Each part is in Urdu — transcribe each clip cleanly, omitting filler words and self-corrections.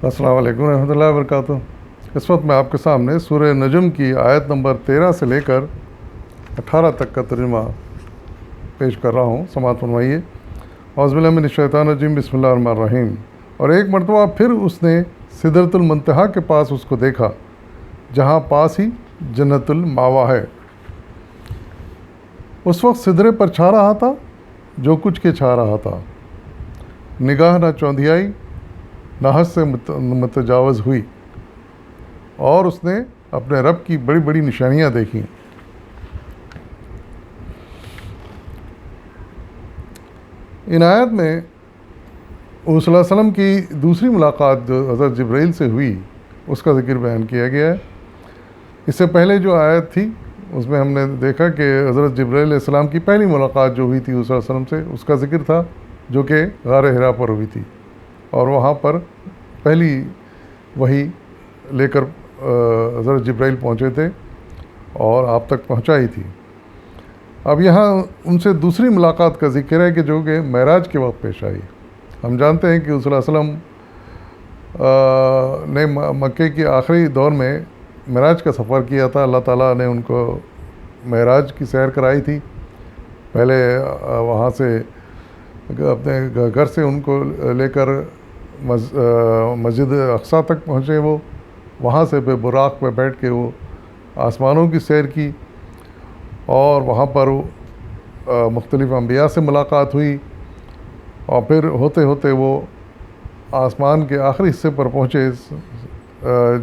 السلام علیکم ورحمۃ اللہ وبرکاتہ۔ اس وقت میں آپ کے سامنے سورہ نجم کی آیت نمبر 13 سے لے کر 18 تک کا ترجمہ پیش کر رہا ہوں، سماعت فرمائیے۔ اعوذ باللہ من الشیطان الرجیم، بسم اللہ الرحمن الرحیم۔ اور ایک مرتبہ پھر اس نے سدرۃ المنتہا کے پاس اس کو دیکھا، جہاں پاس ہی جنت الماوا ہے۔ اس وقت سدرے پر چھا رہا تھا جو کچھ کے چھا رہا تھا، نگاہ نہ چوندھیائی نہ حد سے متجاوز ہوئی، اور اس نے اپنے رب کی بڑی بڑی نشانیاں دیکھیں۔ ان آیت میں حضور صلی اللہ علیہ وسلم کی دوسری ملاقات جو حضرت جبرائیل سے ہوئی اس کا ذکر بیان کیا گیا ہے۔ اس سے پہلے جو آیت تھی اس میں ہم نے دیکھا کہ حضرت جبرائیل علیہ السلام کی پہلی ملاقات جو ہوئی تھی حضور صلی اللہ علیہ وسلم سے، اس کا ذکر تھا، جو کہ غار حرا پر ہوئی تھی، اور وہاں پر پہلی وحی لے کر حضرت جبرائیل پہنچے تھے اور آپ تک پہنچائی تھی۔ اب یہاں ان سے دوسری ملاقات کا ذکر ہے کہ جو کہ معراج کے وقت پیش آئی۔ ہم جانتے ہیں کہ صلی اللہ علیہ وسلم نے مکے کے آخری دور میں معراج کا سفر کیا تھا۔ اللہ تعالیٰ نے ان کو معراج کی سیر کرائی تھی۔ پہلے وہاں سے اپنے گھر سے ان کو لے کر مسجد اقصیٰ تک پہنچے، وہ وہاں سے پہ براق پہ بیٹھ کے وہ آسمانوں کی سیر کی، اور وہاں پر مختلف انبیاء سے ملاقات ہوئی، اور پھر ہوتے ہوتے وہ آسمان کے آخری حصے پر پہنچے،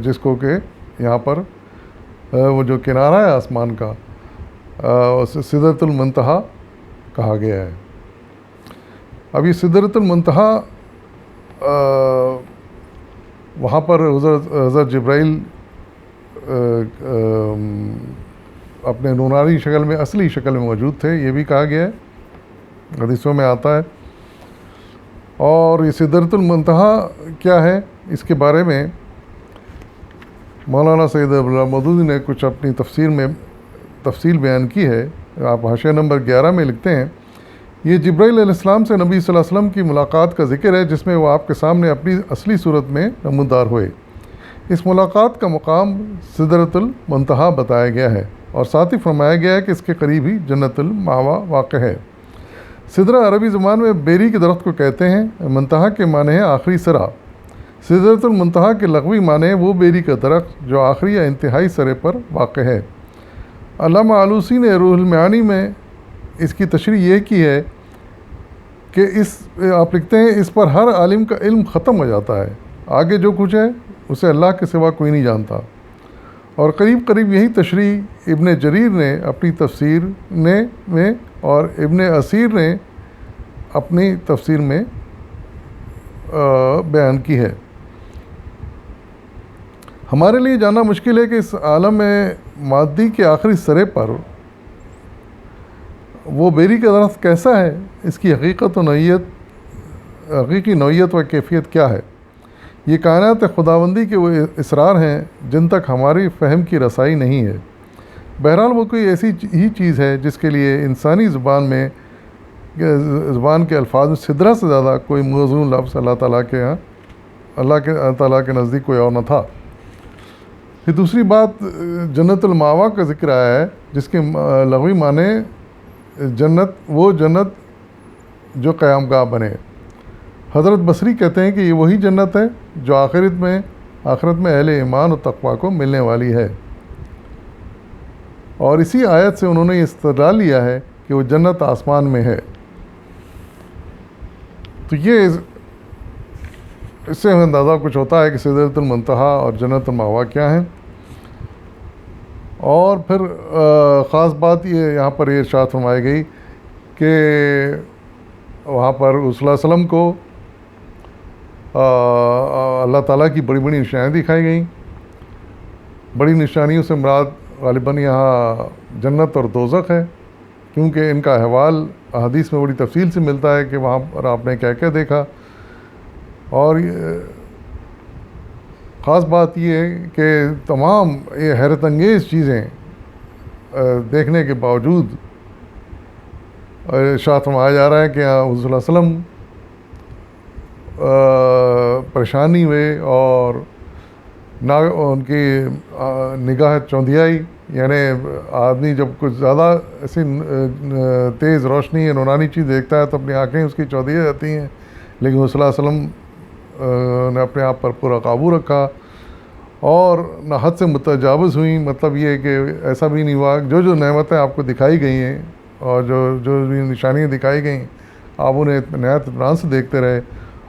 جس کو کہ یہاں پر وہ جو کنارہ ہے آسمان کا سدرۃ المنتہا کہا گیا ہے۔ اب یہ سدرۃ المنتہا وہاں پر حضرت جبرائیل اپنے نورانی شکل میں، اصلی شکل میں موجود تھے، یہ بھی کہا گیا ہے، حدیثوں میں آتا ہے۔ اور یہ سدرۃ المنتہا کیا ہے، اس کے بارے میں مولانا سید عبداللہ مودودی نے کچھ اپنی تفصیل بیان کی ہے۔ آپ حاشیہ نمبر 11 میں لکھتے ہیں، یہ جبرائیل علیہ السلام سے نبی صلی اللہ علیہ وسلم کی ملاقات کا ذکر ہے، جس میں وہ آپ کے سامنے اپنی اصلی صورت میں نمودار ہوئے۔ اس ملاقات کا مقام سدرۃ المنتہا بتایا گیا ہے، اور ساتھ ہی فرمایا گیا ہے کہ اس کے قریب ہی جنت الماوا واقع ہے۔ سدرہ عربی زبان میں بیری کے درخت کو کہتے ہیں۔ منتہا کے معنی ہے آخری سرا۔ سدرۃ المنتہا کے لغوی معنی ہے وہ بیری کا درخت جو آخری یا انتہائی سرے پر واقع ہے۔ علامہ آلوسی نے روح المعانی میں اس کی تشریح یہ کی ہے کہ آپ لکھتے ہیں، اس پر ہر عالم کا علم ختم ہو جاتا ہے، آگے جو کچھ ہے اسے اللہ کے سوا کوئی نہیں جانتا۔ اور قریب قریب یہی تشریح ابن جریر نے اپنی تفسیر میں اور ابن اسیر نے اپنی تفسیر میں بیان کی ہے۔ ہمارے لیے جاننا مشکل ہے کہ اس عالم مادی کے آخری سرے پر وہ بیری کا درخت کیسا ہے، اس کی حقیقی نوعیت و کیفیت کیا ہے۔ یہ کائنات خداوندی کے وہ اسرار ہیں جن تک ہماری فہم کی رسائی نہیں ہے۔ بہرحال وہ کوئی ایسی ہی چیز ہے جس کے لیے انسانی زبان کے الفاظ میں سدرہ سے زیادہ کوئی موزوں لفظ اللہ تعالیٰ کے نزدیک کوئی اور نہ تھا۔ پھر دوسری بات، جنت الماوا کا ذکر آیا ہے، جس کے لغوی معنی جنت جو قیام گاہ بنے۔ حضرت بصری کہتے ہیں کہ یہ وہی جنت ہے جو آخرت میں اہل ایمان و تقویٰ کو ملنے والی ہے، اور اسی آیت سے انہوں نے استدلال لیا ہے کہ وہ جنت آسمان میں ہے۔ تو یہ اس سے اندازہ کچھ ہوتا ہے کہ سدرۃ المنتہا اور جنت الماوا کیا ہیں۔ اور پھر خاص بات یہ یہاں پر یہ ارشاد فرمائی گئی کہ وہاں پر صلی اللہ علیہ وسلم کو اللہ تعالیٰ کی بڑی بڑی نشانیاں دکھائی گئیں۔ بڑی نشانیوں سے مراد غالباً یہاں جنت اور دوزخ ہے، کیونکہ ان کا احوال احادیث میں بڑی تفصیل سے ملتا ہے کہ وہاں پر آپ نے کیا کیا دیکھا۔ اور خاص بات یہ ہے کہ تمام یہ حیرت انگیز چیزیں دیکھنے کے باوجود ارشاد فرمایا جا رہا ہے کہ حضور صلی اللہ علیہ وسلم پریشانی ہوئے اور ان کی نگاہ چوندھیائی، یعنی آدمی جب کچھ زیادہ ایسی تیز روشنی یا نورانی چیز دیکھتا ہے تو اپنی آنکھیں اس کی چوندھی جاتی ہیں، لیکن وہ صلی اللہ علیہ وسلم نے اپنے آپ پر پورا قابو رکھا اور نہ حد سے متجاوز ہوئیں. مطلب یہ ہے کہ ایسا بھی نہیں ہوا، جو نعمتیں آپ کو دکھائی گئی ہیں اور جو بھی نشانیاں دکھائی گئیں آپ انہیں نہایت اطمینان سے دیکھتے رہے،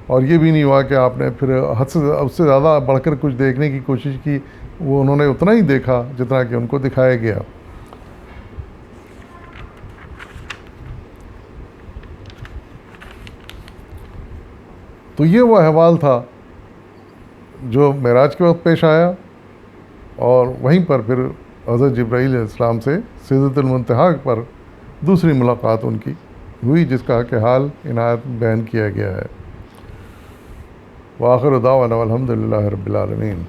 اور یہ بھی نہیں ہوا کہ آپ نے پھر حد سے اس سے زیادہ بڑھ کر کچھ دیکھنے کی کوشش کی. وہ انہوں نے اتنا ہی دیکھا جتنا کہ ان کو دکھایا گیا. تو یہ وہ احوال تھا جو معراج کے وقت پیش آیا، اور وہیں پر پھر حضرت جبرائیل علیہ السلام سے سدرۃ المنتہا پر دوسری ملاقات ان کی ہوئی، جس کا کہ حال عنایت بیان کیا گیا ہے. وآخر دعوانا الحمد للہ رب العالمین.